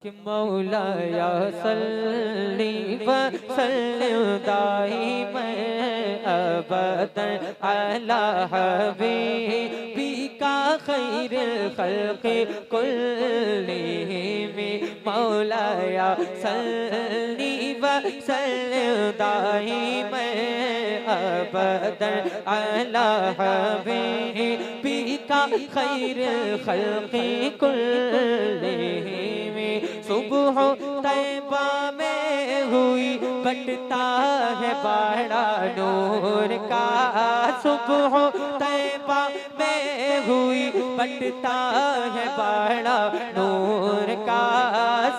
कि मौलाया सल्ली व सल्लिम दाइमन अबदन अला हबीबिका खैरिल खल्क़ि कुल्लिहिम। मौलाया सल्ली व सल्लिम दाइमन अबदन अला हबीबिका खैरिल खल्क़ि कुल्लिहिम। सुबह तैबा में हुई बटता है बाड़ा नूर का। सुबह तैबा में हुई बटता है बाड़ा नूर का।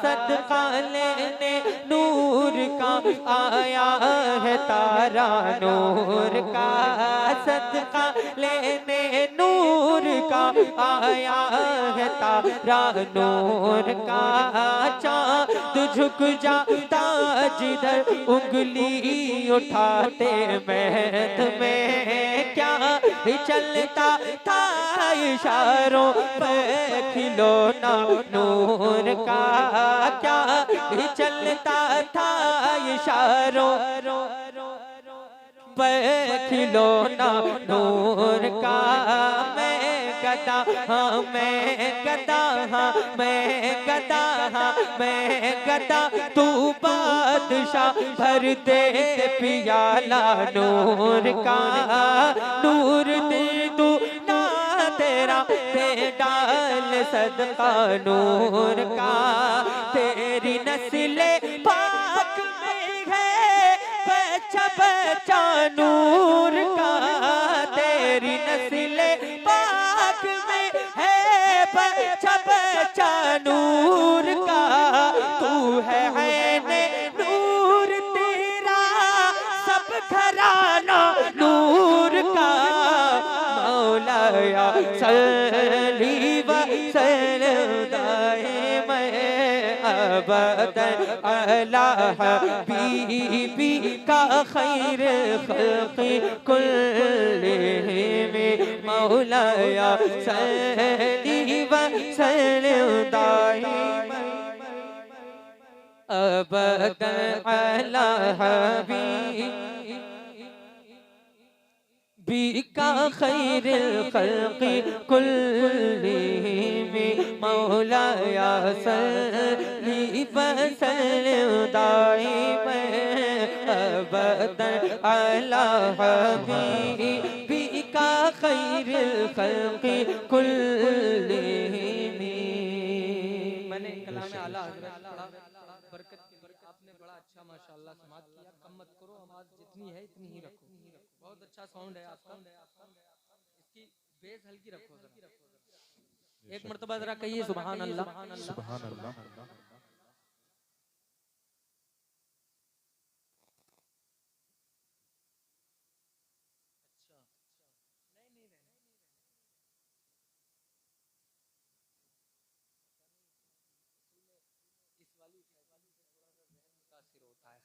सदका लेने नूर का आया है तारा नूर का। सदका लेने नूर का आया है तारा नूर का। चाँद झुक जाता जिधर उंगली उठाते महत में। क्या ही चलता था इशारों पे खिलौना नूर का। क्या ही चलता था इशारों पे खिलौना नूर का। मैं गदा हाँ मैं गदा हाँ मैं गदा हाँ मैं गदा तू बादशाह भर दे पियाला नूर का। नूर दे तू ना तेरा दे डाल सदका नूर का। तेरी नस्ले पाक में है बच्चा बच्चा नूर का। तेरी नस्ले पाक में है बच्चा बच्चा नूर का। तू है ऐने नूर तेरा सब घराना नूर का। मौलाया सल्ली व सल्लिम दाइमन अबदन अला हबीबिका खैरिल खल्क़ि कुल्लिहिम। मौलाया सल्ली व सल्लिम दाइमन अबदन अला हबीबिका खैरिल खल्क़ि कुल्लिहिम। मौलाया सल्ली व सल्लिम दाइमन अबदन अला हबीबिका खैरिल खल्क़ि कुल्लिहिम। मैंने कलाम आला हज़रत बरकत की आपने बड़ा अच्छा माशाअल्लाह समाअत किया। कम मत करो, आवाज जितनी है इतनी ही रखो। बहुत अच्छा साउंड है आपका। इसकी बेस हल्की रखो जरा। एक मर्तबा जरा कहिए सुभान अल्लाह। सुभान अल्लाह।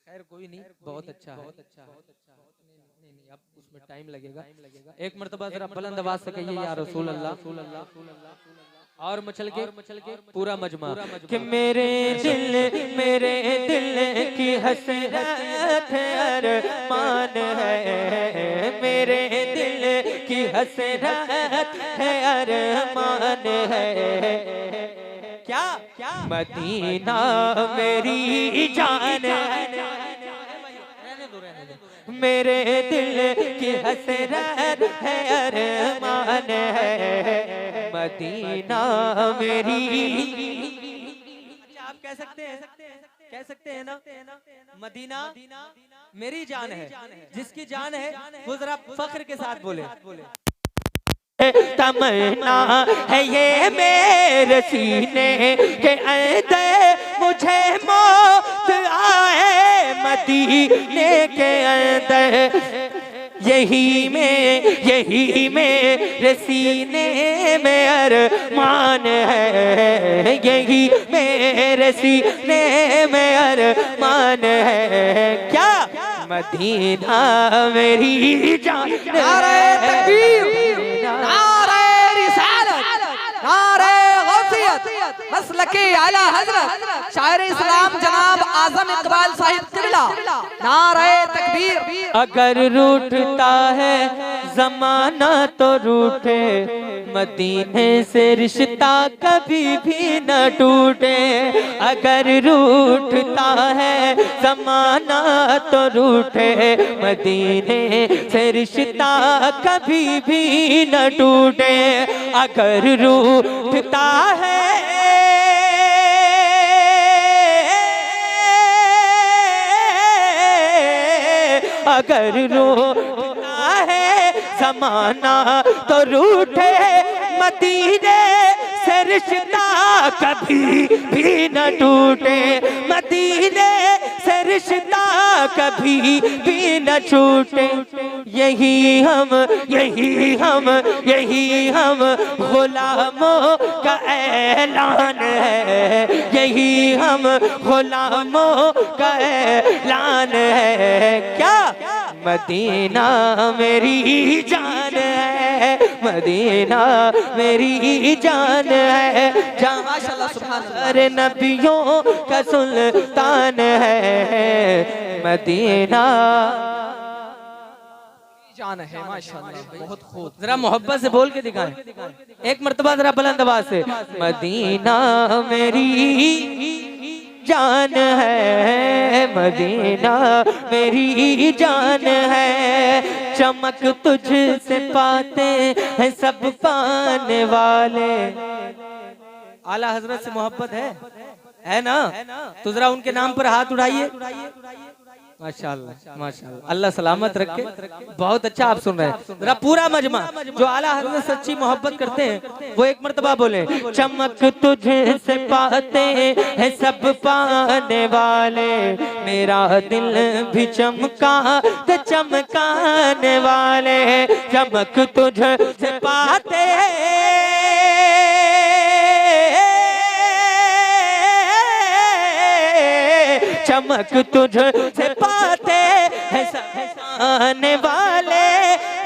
खैर कोई नहीं, बहुत अच्छा है। नहीं अब उसमें टाइम लगेगा। एक मर्तबा जरा बुलंद आवाज से कहिए या रसूल अल्लाह। और मचल के पूरा मजमा कि मेरे दिल की हसरत अरमान है। मेरे दिल की हसरत है अरमान है। क्या मदीना मेरी जान है। मेरे दिल की हसरत है अरमान है। मदीना मेरी। आप कह सकते हैं ना मदीना मेरी जान है। जिसकी जान है वो जरा फख्र के साथ बोले। तमन्ना है ये मेरे सीने के अंदर मुझे मौत आए मदीने के अंदर। यही मेरे सीने में अरमान है। यही मेरे सीने में अरमान है। क्या मदीना मेरी जान। नारे तकबीर, नारे रिसालत, नारे गौसियत, मसलके आला हजरत शायर इस्लाम जनाब आजम इकबाल साहिब किबला, नारे तकबीर। अगर रूठता है जमाना तो रूठे, मदीने से रिश्ता कभी भी न टूटे। अगर रूठता है जमाना तो रूठे, मदीने से रिश्ता कभी भी न टूटे। अगर रूठता है अगर रूठता है जमाना तो रूठे, मदीने से रिश्ता कभी भी न टूटे। मदीने से रिश्ता कभी भी न छूटे। यही हम गुलामों का ऐलान है। यही हम गुलामों का ऐलान है। क्या मदीना मेरी जान है, मदीना मेरी जान है। जहाँ माशाअल्लाह सुभान अल्लाह, सारे नबियों का सुल्तान है, मदीना जान है। माशाअल्लाह बहुत खूब। जरा मोहब्बत से बोल के दिखाएं एक मर्तबा, जरा बुलंद आवाज से। मदीना मेरी जान है, मदीना मेरी जान है। चमक तुझसे पाते हैं सब पाने वाले। आला हजरत से मोहब्बत है ना? तो जरा उनके नाम पर हाथ उठाइए। माशाअल्लाह माशाअल्लाह, अल्लाह सलामत रखे। बहुत अच्छा आप सुन रहे हैं। जरा पूरा मजमा जो आला हजरत सच्ची मोहब्बत करते हैं वो एक मर्तबा बोले। चमक तुझसे पाते हैं सब पाने वाले, मेरा दिल भी चमका तो चमकाने वाले। चमक तुझसे पाते चमक तुझसे पाते हैं सब आने वाले,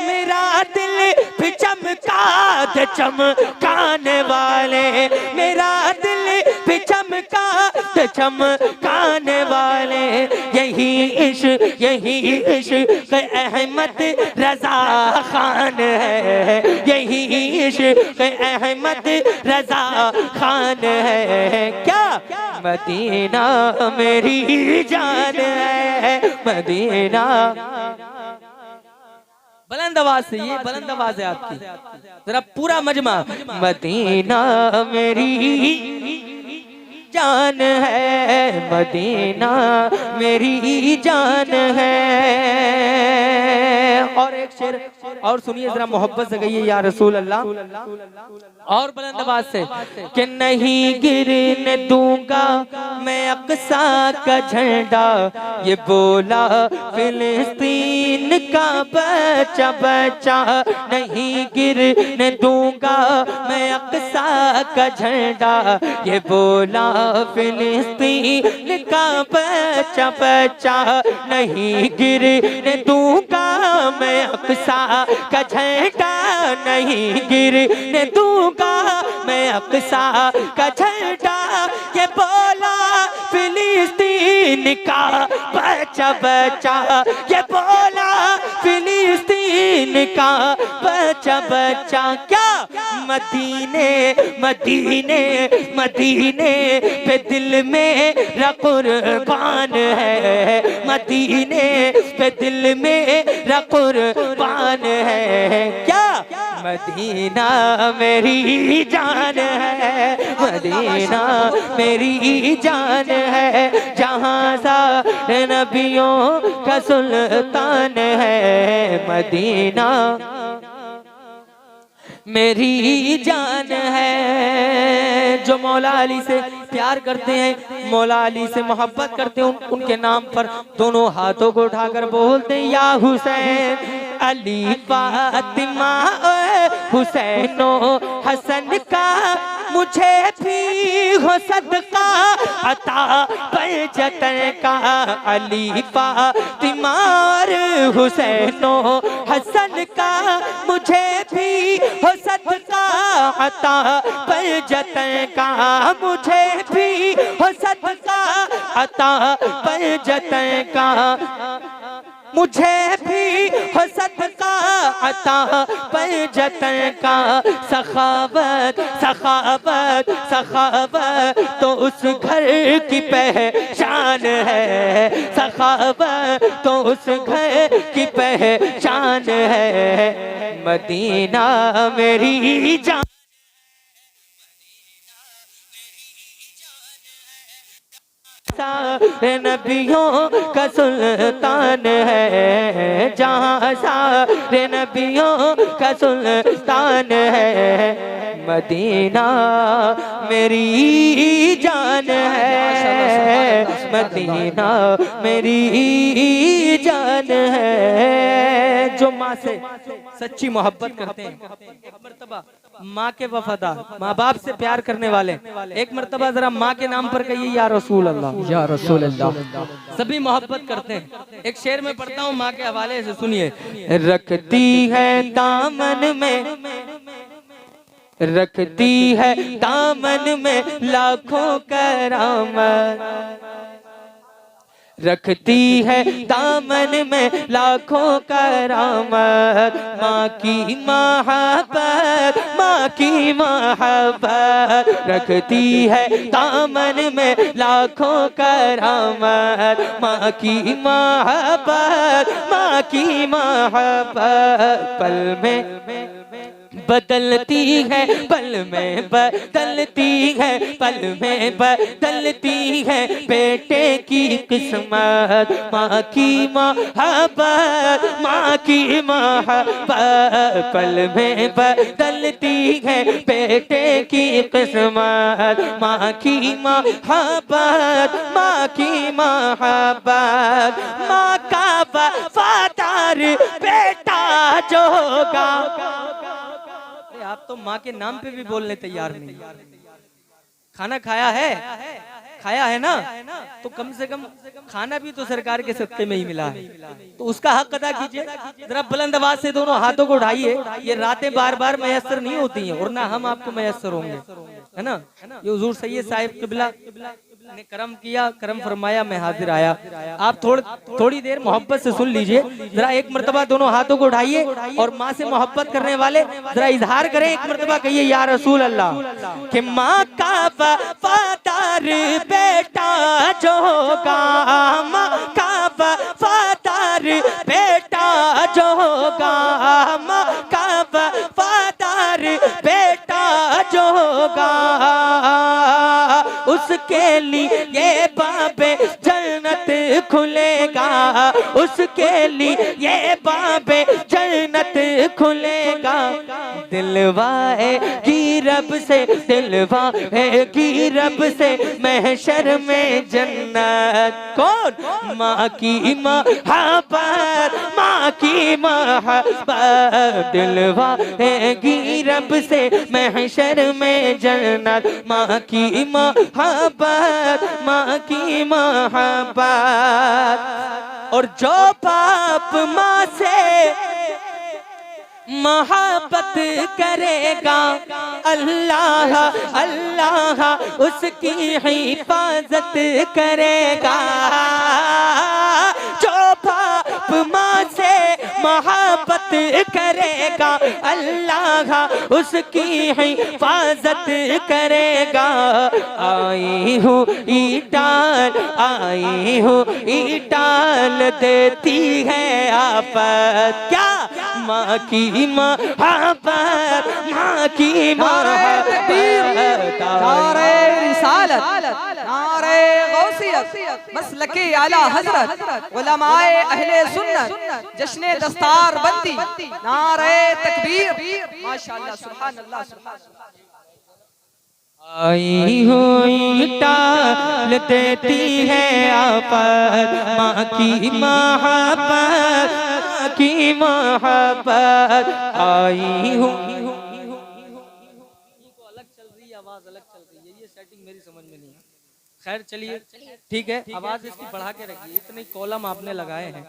मेरा दिल भी चमका तो चमकाने वाले। मेरा दिल भी चमका तो चमकाने वाले। यही इश्क अहमद रजा खान है। यही इश्क अहमद रजा खान है। क्या मदीना मेरी जान है, मदीना। बुलंद आवाज से, ये बुलंद आवाज है आपकी। जरा पूरा मजमा। मदीना मेरी जान है, मदीना मेरी जान है। और एक शेर और सुनिए जरा, मोहब्बत से गइए या रसूल अल्लाह। और बुलंद आवाज से कि नहीं गिरने दूंगा मैं अक्सा का झंडा, ये बोला फिलिस्तीन का बच्चा बच्चा। नहीं गिरने दूंगा मैं अक्सा का झंडा, ये बोला फिलिस्तीन का बच्चा बच्चा। नहीं गिरने दूंगा मैं अक्सा का झंडा, नहीं गिरने दूंगा मैं अक्सा का झंडा। ये बोला फिलिस्तीन का बच्चा बच्चा, ये बोला फिलिस्तीन का बच्चा बच्चा। क्या मदीने मदीने मदीने पे दिल मेरा कुर्बान है। मदीने पे दिल मेरा कुर्बान है। क्या मदीना मेरी जान है, मदीना मेरी जान है। जहाँ सारे नबियों का सुल्तान है, मदीना मेरी जान है। जो मौला अली से प्यार करते हैं, मौला अली से मोहब्बत करते हैं, उनके नाम पर दोनों हाथों को उठाकर बोलते हैं या हुसैन अली फातिमा हुसैनो हसन का मुझे भी हो सदका अता पर जतन का अली फातिमा और हुसैनो हसन का मुझे भी हो सदका अता पर जतन का मुझे भी हो सदका अता पर जतन का मुझे भी हो सदका अता पर जतन का सखावत सखावत सखावत तो उस घर की पहचान है सखावत तो उस घर की पहचान है मदीना मेरी जान सारे नबियों का सुल्तान है जहाँ सारे नबियों का सुल्तान है मदीना मेरी जान है मदीना मेरी जान है। जो माँ से सच्ची मोहब्बत करते हैं एक मर्तबा माँ के वफादार माँ बाप से प्यार करने वाले एक मर्तबा जरा माँ के नाम पर कहिए या रसूल अल्लाह या रसूल अल्लाह। सभी मोहब्बत करते हैं। एक शेर में पढ़ता हूँ माँ के हवाले से, सुनिए। रखती है दामन में रखती है दामन में लाखों करामत रखती है दामन में लाखों करामत माँ की मोहब्बत माँ की मोहब्बत रखती है दामन में लाखों करामत माँ की मोहब्बत माँ की मोहब्बत पल में बदलती है पल में बदलती है पल में बदलती है बेटे की किस्मत माँ की मोहब्बत माँ की मोहब्बत पल में बदलती है बेटे की किस्मत माँ की मोहब्बत माँ की मोहब्बत माँ का वफादार बेटा जो होगा। आप तो माँ के नाम पे भी बोलने तैयार नहीं। खाना खाया है ना, तो कम से कम खाना भी तो सरकार के सत्ते में ही मिला है, तो उसका हक अदा कीजिए। जरा बुलंद आवाज से दोनों हाथों को उठाइए। ये रातें बार बार मैसर नहीं होती हैं और ना हम आपको मैसर होंगे, है ना। ये हुजूर सैयद साहिब किबला ने करम किया, करम फरमाया, मैं हाजिर आया। आप थोड़ी देर मोहब्बत से सुन लीजिए। जरा एक मर्तबा दोनों हाथों को उठाइए और माँ से मोहब्बत करने वाले जरा इजहार करें। एक मर्तबा कहिए या रसूल अल्लाह कि माँ का वफादार बेटा जो होगा माँ का वफादार बेटा जो होगा माँ का वफादार बेटा जो होगा उसके लिए बाबे जन्नत खुलेगा उसके लिए बाबे जन्नत खुलेगा। दिलवाए की रब से दिलवाए की रब से महशर में जन्नत कौन माँ की मोहब्बत माँ की मोहब्बत दिलवाए की रब से महशर में जन्नत माँ की मोहब्बत माँ की मोहब्बत। और जो बाप माँ से मोहब्बत करेगा अल्लाह अल्लाह उसकी हिफाजत करेगा। जो बाप माँ से मोहब्बत करेगा अल्लाह उसकी हिफाजत करेगा। आई हूँ ईटाल देती है आफत क्या माँ की मोहब्बत माँ की मोहब्बत। नारे रिसालत नारे गौसियत मसलके आला हजरत उलमाए अहले सुन्नत जश्ने दस्तार बंदी नारे तकबीर माशाअल्लाह सुभान अल्लाह सुभान अल्लाह। आई हुई टाल देती है आफत माँ की मोहब्बत माँ की मोहब्बत। आई हूँ अलग चल रही आवाज मेरी समझ में नहीं है। खैर चलिए ठीक है, आवाज इसकी बढ़ा के रखिए, इतने कॉलम आपने लगाए हैं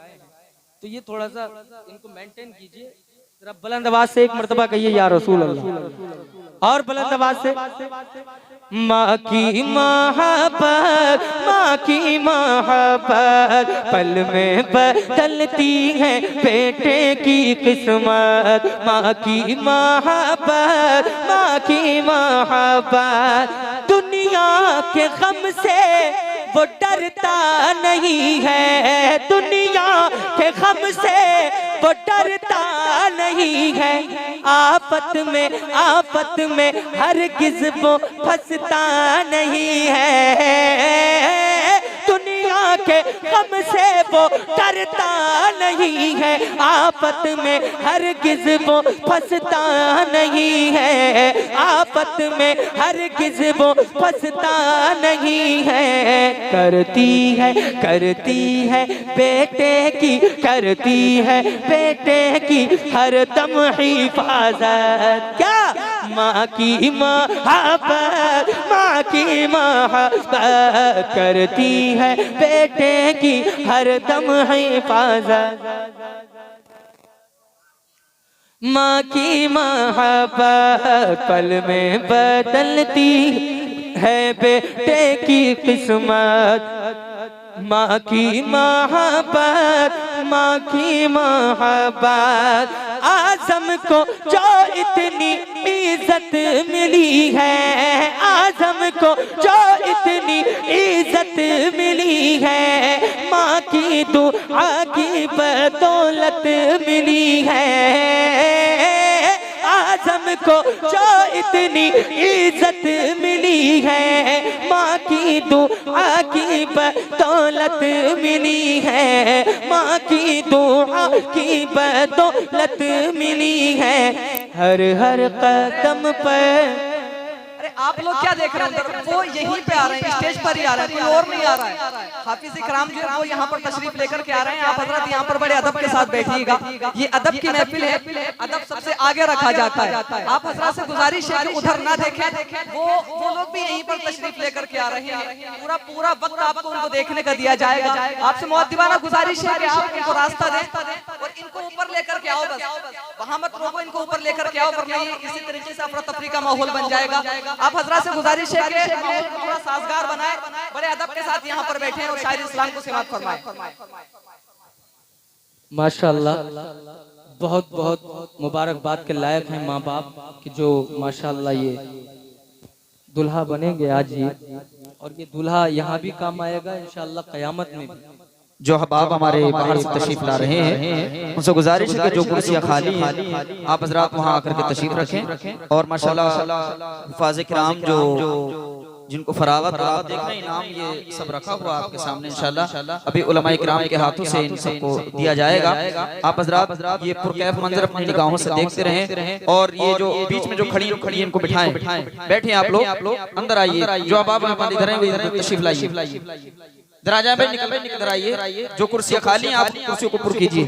तो ये थोड़ा सा इनको मेंटेन कीजिए। जरा बुलंद आवाज से एक मर्तबा कहिए या रसूल अल्लाह, और बुलंद आवाज से। माँ की मोहब्बत, माँ की मोहब्बत पल में बदलती है बेटे की किस्मत। माँ की मोहब्बत, माँ की मोहब्बत दुनिया के गम से वो डरता नहीं है, दुनिया के गम से वो डरता नहीं है। आफत में हरगिज़ वो फंसता नहीं है, दुनिया के गम से वो डरता नहीं है। आफत में हरगिज़ वो फंसता नहीं है, आफत में हरगिज़ वो फंसता नहीं है। करती है बेटे की, करती है बेटे की हरदम हिफाजत। क्या? माँ की मोहब्बत, माँ की मोहब्बत करती है बेटे की हरदम हिफाजत। माँ की मोहब्बत पल में बदलती है बेटे की किस्मत। माँ की मोहब्बत, माँ की मोहब्बत आज़म को जो इतनी इज्जत मिली है, आज़म को जो इतनी इज्जत मिली है, माँ की दुआ की बदौलत मिली है। आज़म को जो इतनी इज्जत मिली है, माँ की दुआ की बदौलत मिली है, माँ की दुआ की बदौलत मिली है। हर हर कदम पर। अरे आप लोग क्या देख रहे हैं उधर? वो यहीं पे आ रहे हैं, स्टेज पर ही आ रहे हैं, कोई और नहीं आ रहा है। हाफिज इकराम जो है वो यहाँ पर तशरीफ लेकर के आ रहे हैं। आप हजरत यहाँ पर बड़े अदब के साथ बैठिएगा, ये अदब की महफिल है, अदब सबसे आगे रखा जाता है। आप हजरत से गुजारिश है कि उधर ना देखें, वो लोग भी यहीं पर तशरीफ लेकर के आ रहे हैं। पूरा वक्त आपको उनको देखने का दिया जाएगा। आपसे मुअद्दिबाना गुजारिश है कि आप इनको रास्ता दें और इनको ऊपर लेकर के आओ, बस वहाँ मत रोको, इनको ऊपर लेकर के आओ, वरना ये इसी तरीके से अफरा तफरी का माहौल बन जाएगा। आप हजरत से गुजारिश है कि माहौल को थोड़ा साजगार बनाए, बड़े अदब के साथ यहाँ पर बैठे और शायद इस्लाम को समाप्त फरमाए। माशाअल्लाह, बहुत बहुत मुबारकबाद के लायक हैं माँ बाप कि जो माशाअल्लाह ये दुल्हा बनेंगे आज ही, और ये दुल्हा यहाँ भी काम आएगा इंशाअल्लाह क़यामत में भी। जो अहबाब हमारे बाहर से तशरीफ ला रहे हैं उनसे गुजारिश है कि जो कुर्सियाँ खाली हैं आप हजरात वहाँ आकर के तशरीफ रखें। और माशाल्लाह हिफाज़ किराम जो जिनको फरागत देख रहे हैं, इनाम ये सब रखा हुआ आपके सामने इंशाल्लाह अभी उलमाए किराम के हाथों से इन सबको दिया जाएगा। आप हजरात ये पुरकैफ मंजर अपनी निगाहों से देखते रहें, और ये जो बीच में जो खड़ी इनको बिठाएं, बैठे आप लोग अंदर आइए। जो अहबाब इधर हैं इधर तशरीफ लाइए, दराजा में निकल आइए। जो कुर्सियाँ खाली हैं आप कुर्सियों को पुर कीजिए।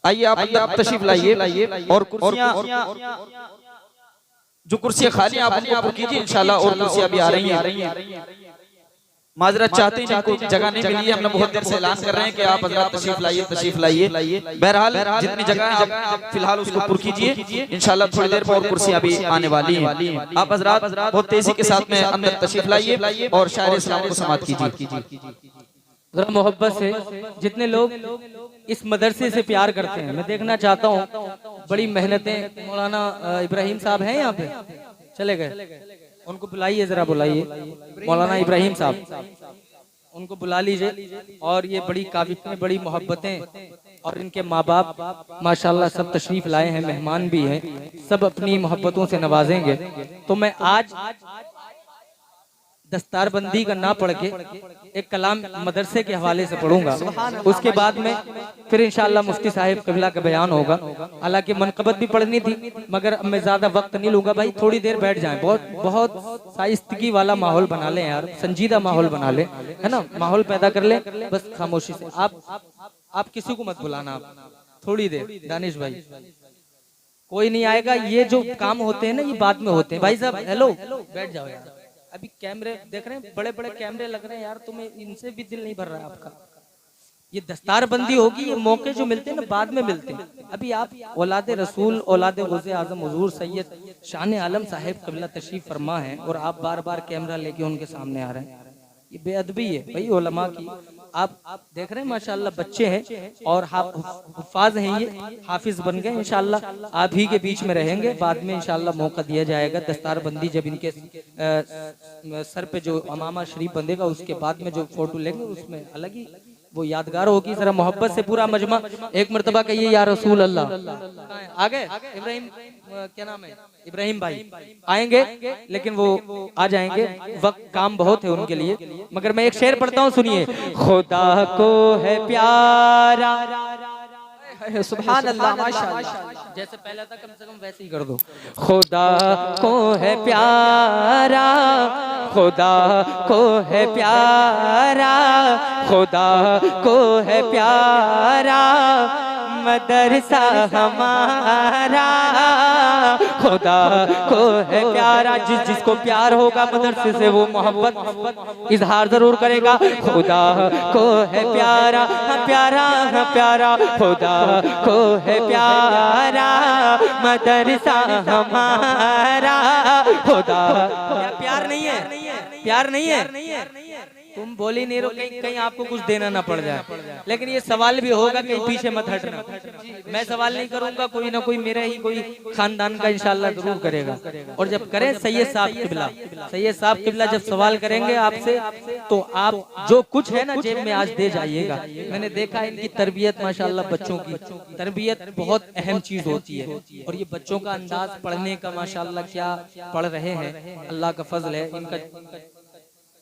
आइए आप तशरीफ लाइए और कुर्सियाँ जो कुर्सियाँ खाली हैं आप उनको पुर कीजिए इंशाल्लाह। और कुर्सियाँ भी आ रही हैं। माजरत चाहते हैं जिनको जगह नहीं मिली है, हमने बहुत देर से ऐलान कर रहे हैं कि आप हजरात तशरीफ लाइए। बहरहाल जितनी जगह है आप फिलहाल उसको पुर कीजिए इंशाल्लाह। थोड़ी देर पर और कुर्सियां भी आने वाली हैं। आप हजरात बहुत तेजी के साथ में अंदर तशरीफ लाइए और शायर इस्लाम को समाअत कीजिए। जरा मोहब्बत से जितने लोग इस मदरसे से प्यार करते हैं, मैं देखना चाहता हूँ बड़ी मेहनतें। मौलाना इब्राहिम साहब हैं यहाँ पे, चले गए, उनको बुलाइए, जरा बुलाइए मौलाना इब्राहिम साहब, उनको बुला लीजिए। और ये बड़ी काबिलें, बड़ी मोहब्बतें, और इनके माँ बाप माशाल्लाह सब तशरीफ लाए हैं, मेहमान भी हैं, सब अपनी मोहब्बतों से नवाजेंगे। तो मैं आज दस्तारबंदी का ना पढ़ के एक कलाम मदरसे के हवाले से पढ़ूंगा, उसके बाद में फिर इंशाअल्लाह मुफ्ती साहिब क़िबला का बयान होगा। हालांकि मनक़बत भी पढ़नी थी मगर अब मैं ज्यादा वक्त नहीं लूंगा। भाई थोड़ी देर बैठ जाएं, बहुत शाइस्तगी वाला माहौल बना लें यार, संजीदा माहौल बना लें, है ना, माहौल पैदा कर लें बस खामोशी से। आप किसी को मत बुलाना, आप थोड़ी देर। दानिश भाई कोई नहीं आएगा। ये जो काम होते हैं ना ये बाद में होते हैं। भाई साहब हेलो, बैठ जाओ यार। अभी कैमरे देख रहे हैं, बड़े बड़े कैमरे लग रहे हैं यार, तुम्हें इनसे भी दिल नहीं भर रहा है आपका। ये दस्तारबंदी होगी, ये मौके जो मिलते हैं ना बाद में मिलते हैं। अभी आप औलादे रसूल, औलादे गौसे आजम हुजूर सैयद शान आलम साहिब क़िबला तशरीफ फरमा है और आप बार बार कैमरा लेके उनके सामने आ रहे हैं। ये बेअदबी है भाई उलमा की। आप देख रहे हैं माशाल्लाह बच्चे हैं और हुफ़ाज़ हैं, ये हाफिज बन गए। इंशाल्लाह आप ही के बीच में रहेंगे, बाद में इंशाल्लाह मौका दिया जाएगा। दस्तारबंदी जब इनके सर पे जो अमामा शरीफ बंधेगा उसके बाद में जो फोटो लेंगे उसमें अलग ही वो यादगार होगी। जरा मोहब्बत से पूरा मजमा एक मर्तबा कहिए या रसूल अल्लाह। आगे इब्राहिम, क्या नाम है, इब्राहिम भाई आएंगे, लेकिन वो आ जाएंगे, वक्त काम बहुत है उनके लिए। मगर मैं एक शेर पढ़ता हूँ, सुनिए। खुदा को है प्यारा, सुभान अल्लाह, माशाअल्लाह। जैसे पहला था कम से कम वैसे ही कर दो। खुदा को है प्यारा, खुदा को है प्यारा, खुदा को है प्यारा मदरसा हमारा, खुदा को है प्यारा। जिसको प्यार होगा मदरसे से वो मोहब्बत इजहार जरूर करेगा। खुदा को है प्यारा, प्यारा प्यारा, खुदा को है प्यारा मदरसा हमारा, खुदा। प्यार नहीं है, प्यार नहीं है। तुम बोल ही नहीं रहो, कहीं आपको कुछ देना ना पड़ जाए। लेकिन ये सवाल भी होगा, कहीं पीछे मत हटना। मैं सवाल नहीं करूंगा, कोई ना कोई मेरा ही कोई खानदान का इंशाल्लाह जरूर करेगा। और जब करें सैयद साहब क़िबला, सैयद साहब क़िबला जब सवाल करेंगे आपसे, तो आप जो कुछ है ना जेब में आज दे जाइएगा। मैंने देखा इनकी तरबियत, माशाल्लाह बच्चों की तरबियत बहुत अहम चीज होती है। और ये बच्चों का अंदाज पढ़ने का माशाल्लाह क्या पढ़ रहे हैं, अल्लाह का फजल है। इनका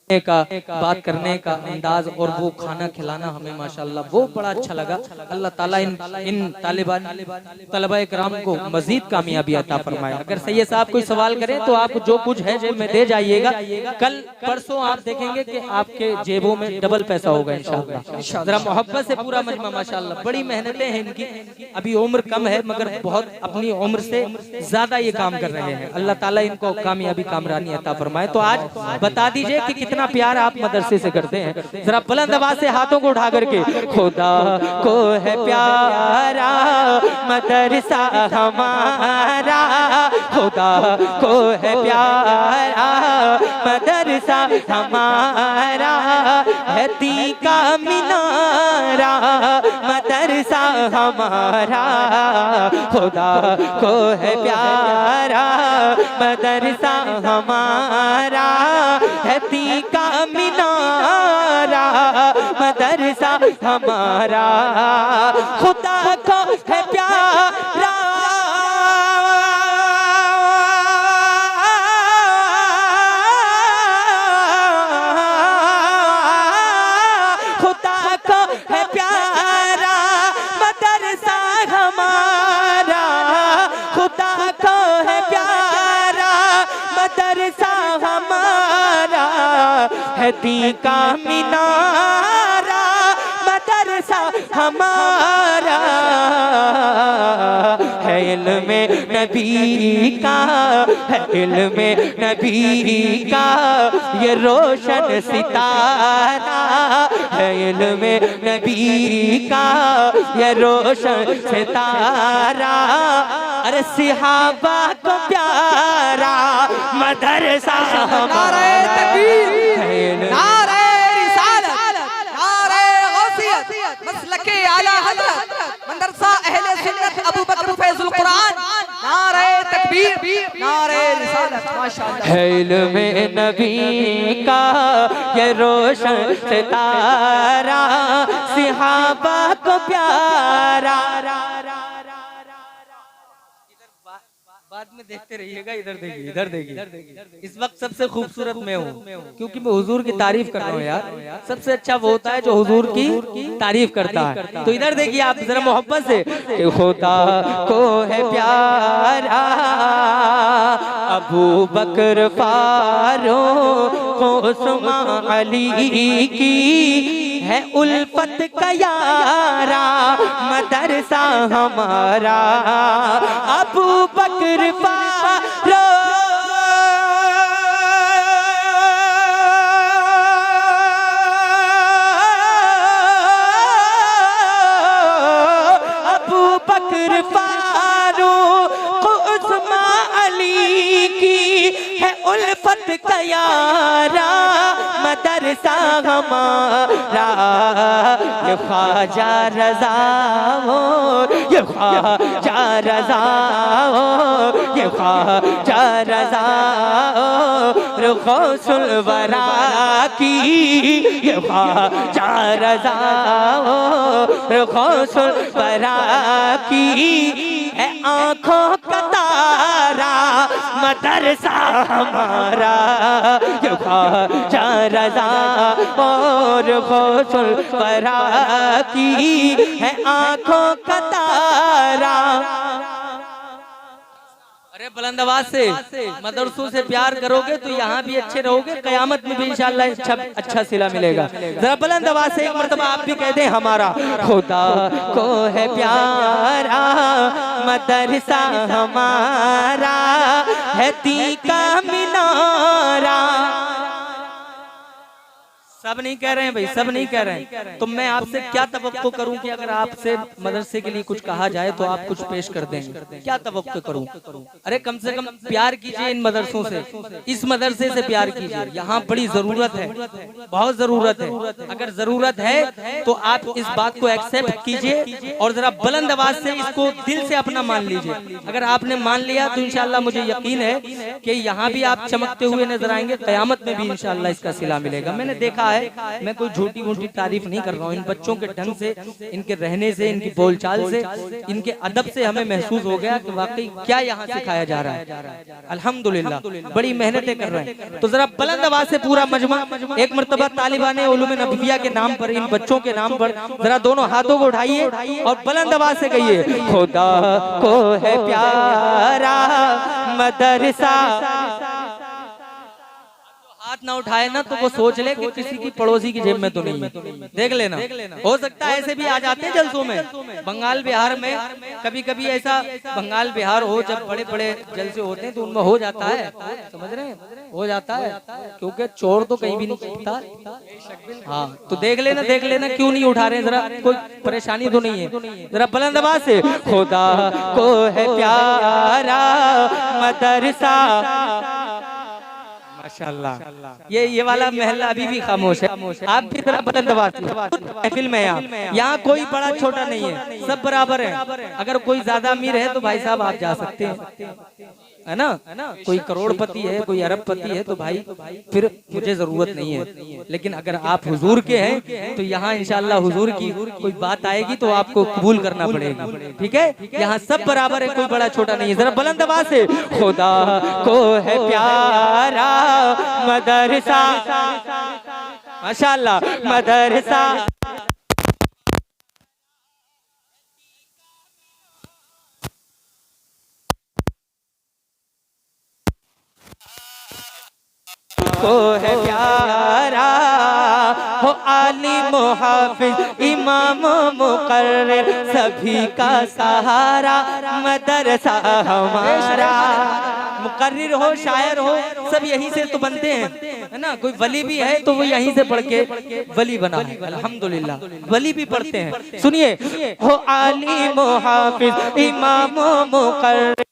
का बात करने का अंदाज और वो खाना खिलाना हमें माशाल्लाह वो बड़ा अच्छा लगा। अल्लाह ताला इन तालिबान तलबा इकराम को मजीद कामयाबी अता फरमाए। अगर सैयद साहब कोई सवाल करें तो आप जो कुछ है जेब में दे जाइएगा। कल परसों आप देखेंगे कि आपके जेबों में डबल पैसा होगा इंशाल्लाह। जरा मोहब्बत से पूरा मजमा माशाल्लाह, बड़ी मेहनतें हैं इनकी। अभी उम्र कम है मगर बहुत अपनी उम्र से ज्यादा ये काम कर रहे हैं। अल्लाह ताला इनको कामयाबी कामरानी अता फरमाए। तो आज बता दीजिए कि कितना प्यार आप मदरसे से करते हैं। जरा बुलंद आवाज से हाथों को उठा करके, खुदा को है प्यारा मदरसा हमारा, खुदा को है प्यारा मदरसा हमारा, है दी का मीनारा मदरसा हमारा, खुदा को है प्यारा मदरसा हमारा, है दी का मीनारा मदरसा हमारा, खुदा को है प्यारा दी का मीनारा मदरसा हमारा, है इल्मे नबी का, है इल्मे नबी का ये रोशन सितारा, है इल्मे नबी का ये रोशन सितारा, अरे सिहाबा को प्यारा मदरसा हमारा, नारे रिसालत, नारे गौसियत, मसलके आला हज़रत, मदरसा अहले सुन्नत अबू बकर फैजुल कुरान, नारे तकबीर, नारे रिसालत, माशाअल्लाह। है इल्मे नबी का ये रोशन सितारा, सिहाबा को प्यारा। बाद में देखते रहिएगा, इधर देखिए, इधर देखिए। इस वक्त सबसे खूबसूरत मैं हूँ क्योंकि मैं हुजूर की तारीफ कर रहा हूँ यार। सबसे अच्छा वो होता है जो हुजूर की तारीफ करता है। तो इधर देखिए आप जरा मोहब्बत से, खुदा को है प्यारा अबू बकर फारूक उस्मान अली की, है उल्फत का यारा मदरसा हमारा। अबू बकर फारूक फारूक उस्मान अली की है उल्फत का यारा मदरसा हमारा। ये ख्वाजा रज़ा हो, ये ख्वाजा रज़ा हो, ये ख्वाजा रज़ा हो गौसुल वरा की, ये ख्वाजा रज़ा हो गौसुल वरा की है आँखों का तारा मदरसा हमारा। ये ख्वाजा रज़ा और गौसुल वरा की है आँखों का तारा। अरे बुलंद आवाज से मदरसों से प्यार करोगे तो यहाँ भी अच्छे रहोगे, कयामत में भी इंशाअल्लाह अच्छा सिला मिलेगा। जरा बुलंद आवाज से एक मर्तबा आप भी कह दें, हमारा खुदा को है प्यारा मदरसा हमारा है तीका मिनारा। सब नहीं कह रहे हैं भाई, सब नहीं कह रहे हैं। तो मैं आपसे क्या तवक्को करूं कि अगर आपसे मदरसे के लिए कुछ कहा जाए तो आप कुछ पेश कर देंगे? क्या तवक्को करूं? अरे कम से कम प्यार कीजिए इन मदरसों से, इस मदरसे से प्यार कीजिए। यहाँ बड़ी जरूरत है, बहुत जरूरत है। अगर जरूरत है तो आप इस बात को एक्सेप्ट कीजिए और जरा बुलंद आवाज से इसको दिल से अपना मान लीजिए। अगर आपने मान लिया तो इंशाअल्लाह मुझे यकीन है कि यहाँ भी आप चमकते हुए नजर आएंगे, कयामत में भी इंशाअल्लाह इसका सिला मिलेगा। मैंने देखा है, मैं कोई झूठी मूठी तारीफ नहीं कर रहा हूँ। इन बच्चों के ढंग से, इनके रहने से, इनकी बोलचाल से, इनके अदब से हमें महसूस हो गया कि वाकई क्या यहाँ सिखाया जा रहा है। अल्हम्दुलिल्लाह बड़ी मेहनतें कर रहे हैं। तो जरा बुलंद आवाज से पूरा मजमा एक मर्तबा तालिबान उलूम नबविया के नाम पर, इन बच्चों के नाम पर जरा दोनों हाथों को उठाइए और बुलंद आवाज से कहिए, खुदा को है प्यारा मदरसा। हाथ ना उठाए ना तो वो सोच ले कि किसी की पड़ोसी की जेब में तो नहीं है। देख लेना, हो सकता है ऐसे भी आ जाते हैं जलसों में। बंगाल बिहार में कभी कभी ऐसा बंगाल बिहार हो, जब बड़े बड़े जलसे होते हैं तो उनमें हो जाता है, समझ रहे हैं, हो जाता है, क्योंकि चोर तो कहीं भी नहीं छिपता। हाँ तो देख लेना, देख लेना क्यों नहीं उठा रहे, जरा कोई परेशानी तो नहीं है। जरा बुलंद आवाज से, खुदा को है प्यारा मदरसा। माशाअल्लाह, ये वाला महल्ला अभी भी खामोश है। आप भी जरा बुलंद आवाज से, महफिल में यहाँ कोई बड़ा छोटा नहीं है, सब बराबर है। अगर कोई ज्यादा अमीर है तो भाई साहब आप जा सकते हैं, है ना। कोई करोड़पति है, कोई अरबपति है तो भाई फिर मुझे जरूरत नहीं है। लेकिन अगर आप हुजूर के हैं तो यहाँ इंशाअल्लाह हुजूर की कोई बात आएगी तो आपको कबूल करना पड़ेगी, ठीक है। यहाँ सब बराबर है, कोई बड़ा छोटा नहीं है। जरा बुलंद आवाज से, खुदा को है प्यारा मदरसा। माशाअल्लाह मदरसा। को है प्यारा हो आलिम हाफिज इमाम मुकर्रिर सभी का सहारा मदरसा हमारा। मुकर्रिर हो, शायर हो, सब यहीं से तो बनते हैं, है ना। कोई वली भी है तो वो यहीं से पढ़ के वली बना है, अल्हम्दुलिल्लाह। वली भी पढ़ते हैं। सुनिए, हो आलिम हाफिज इमाम मुकर्रिर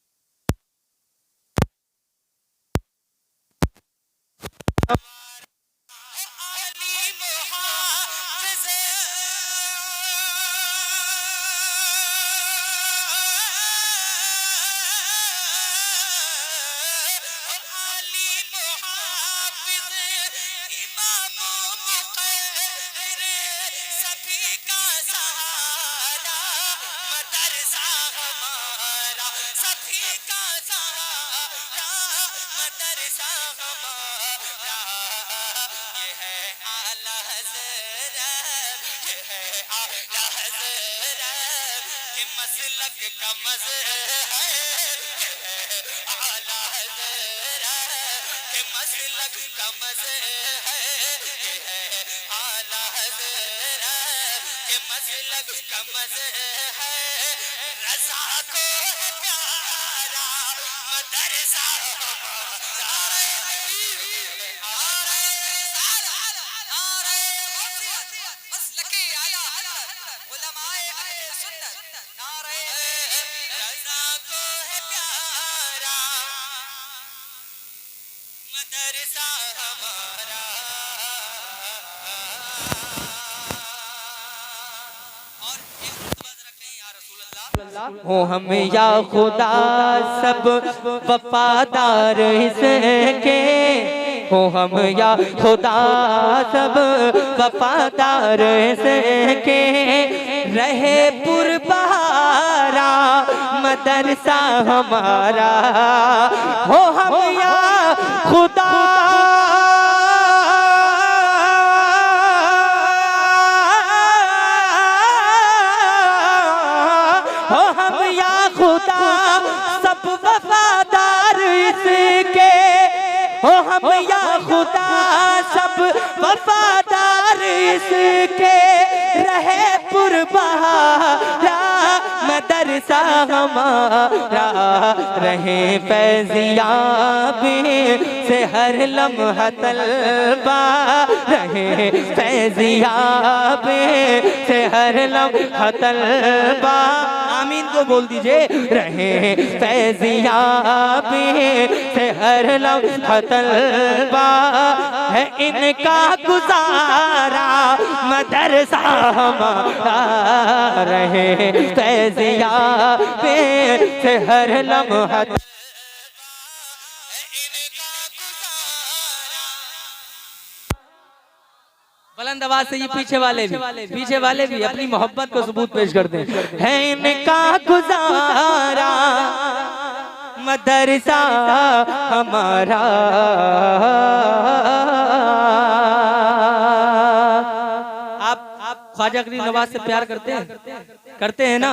मसलक का मज़हब है आला हज़रत के मसलक का मज़हब है आला हज़रत। हो हम या खुदा सब वफादार इसके, हो हम या खुदा सब वफादार इसके, रहे पुरबहारा मदरसा हमारा। हो हम या खुदा सब वफादार इसके, हो हम या खुदा सब वफादार इसके, रहे पुरबहारा मदरसा हमारा, रहे फैज़ियाब से हर लम्हा तलबा, रहे फैज़ियाब से हर लम्हा तलबा। आमीन को बोल दीजिए। रहे फैज़ियाब से हर लम्हा तलबा, है इनका गुजारा मदरसा हमारा, रहे फैज़ियाब से हर लम्हा बुलंद आवाज से ये पीछे वाले भी अपनी मोहब्बत को सबूत पेश करते हैं। है इनका गुजारा मदरसा हमारा। आप ख्वाजा गरीब नवाज से प्यार करते हैं ना?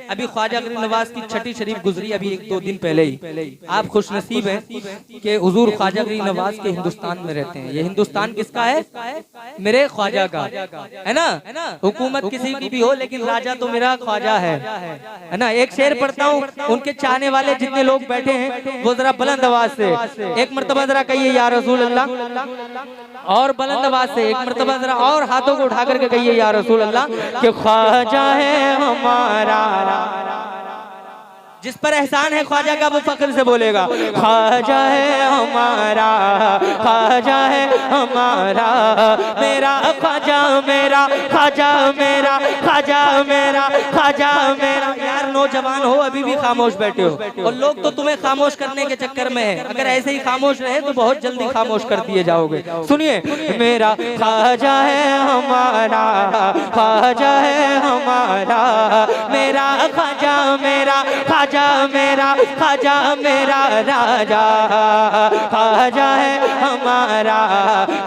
अभी ख्वाजा गरीब नवाज की छठी शरीफ गुजरी अभी 1-2 दिन पहले ही। आप खुशनसीब हैं कि हुजूर ख्वाजा गरीब नवाज के हिंदुस्तान में रहते हैं। ये हिंदुस्तान किसका है? मेरे ख्वाजा का है ना। हुकूमत किसी की भी हो लेकिन राजा तो मेरा ख्वाजा है ना। एक शेर पढ़ता हूँ, उनके चाहने वाले जितने लोग बैठे हैं वो जरा बुलंद आवाज से एक मर्तबा जरा कहिए या रसूल अल्लाह, और बुलंद आवाज से एक मर्तबा जरा और हाथों को उठा करके कहिए या रसूल अल्लाह कि ख्वाजा है हमारा। जिस पर एहसान है ख्वाजा का वो फख्र से बोलेगा ख्वाजा है हमारा, ख्वाजा है हमारा, मेरा ख्वाजा मेरा, ख्वाजा मेरा, ख्वाजा मेरा, ख्वाजा मेरा। यार नौजवान हो अभी भी खामोश बैठे हो और लोग तो तुम्हें खामोश करने के चक्कर में है। अगर ऐसे ही खामोश रहे तो बहुत जल्दी खामोश कर दिए जाओगे। सुनिए, मेरा ख्वाजा है हमारा, ख्वाजा है हमारा, मेरा ख्वाजा मेरा, ख्वाजा मेरा, ख्वाजा मेरा राजा, ख्वाजा है हमारा,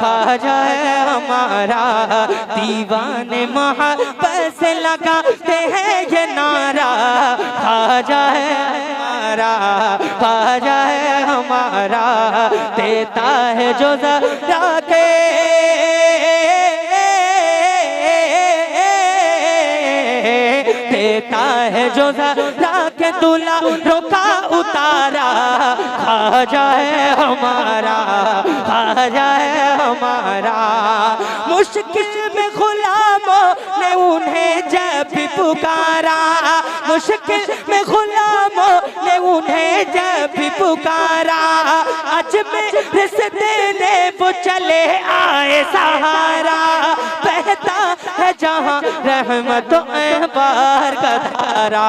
ख्वाजा है हमारा। दीवाने मोहब्बत से लगाते हैं ये नारा, ख्वाजा है हमारा, ख्वाजा है हमारा, देता है जो ज़रा के देता है जो ज़रा के दूल्हा रोका उतारा, ख्वाजा है हमारा, ख्वाजा है हमारा। मुश्किल में गुलामों ने उन्हें जब भी पुकारा, मुश्किल में गुलामों ने उन्हें जब भी पुकारा, अजमेर से देने वो चले आए सहारा। बहता है जहाँ रहमतों बाहर का धारा,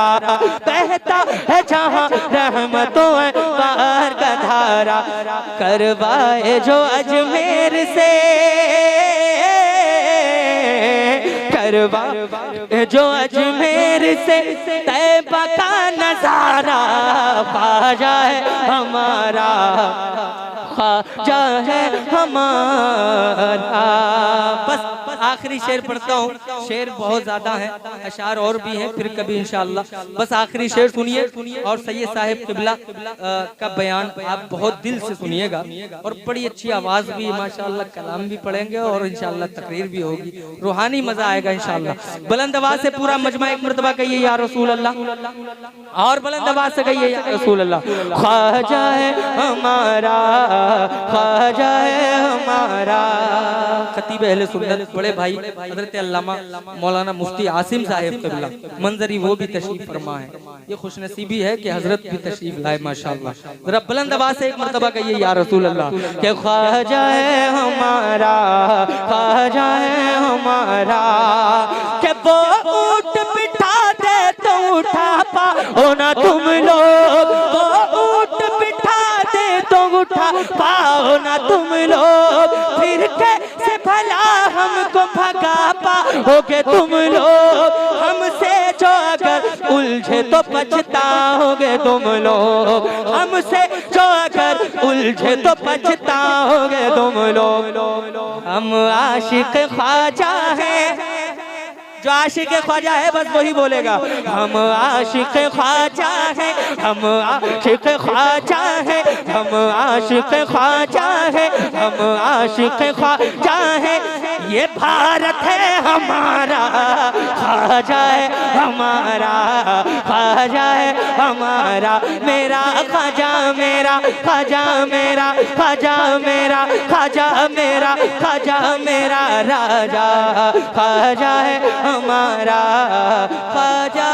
बहता है जहाँ रहमतों बाहर का धारा। करवाए जो अजमेर से, करवाए जो अजमेर से तैबा का नजारा, ख्वाजा है हमारा, ख्वाजा है हमारा। बस आखिरी शेर पढ़ता हूँ, शेर बहुत ज्यादा है, अशार और भी हैं, फिर कभी इंशाअल्लाह। बस आखिरी शेर सुनिए और सैयद साहिब किबला का बयान आप बहुत दिल से सुनिएगा और बड़ी अच्छी आवाज भी माशाअल्लाह, कलाम भी पढ़ेंगे और इंशाअल्लाह तकरीर भी होगी, रूहानी मजा आएगा इंशाअल्लाह। बुलंद आवाज से पूरा मजमा एक मर्तबा कहिए या रसूल अल्लाह, और बुलंद आवाज से कहिए या रसूल अल्लाह। ख्वाजा है हमारा, ख्वाजा है हमारा। खतीब अहले सुन्नत बड़े भाई हजरत अल्लामा मौलाना मुफ्ती आसिम साहिब किबला मंजरी वो भी तशरीफ फरमा है। ये खुशनसीबी है कि हजरत भी तशरीफ लाए माशाअल्लाह। जरा बुलंद आवाज से एक मर्तबा कहिए या रसूल अल्लाह के ख्वाजा है हमारा, ख्वाजा है हमारा। के वो ऊँट बिठा दे तो उठा पाओ ना तुम लोग, वो ऊँट बिठा दे तो उठा पाओ ना तुम लोग, फिर कैसे भला हमको भगा पाओगे तुम लोग। हमसे जो अगर उलझे तो पछताओगे तुम लोग, हमसे जो अगर उलझे तो पछताओगे तुम लोग। हम आशिक ख्वाजा हैं, जो आशिक ख्वाजा है बस वही बोलेगा। हम आशिक ख्वाजा है, हम आशिक ख्वाजा है, हम आशिक ख्वाजा है, हम आशिक ख्वाजा है। ये भारत है हमारा, ख्वाजा है हमारा, ख्वाजा है हमारा। मेरा ख्वाजा मेरा, ख्वाजा मेरा, ख्वाजा मेरा, ख्वाजा मेरा, ख्वाजा मेरा राजा, ख्वाजा है हमारा ख्वाजा।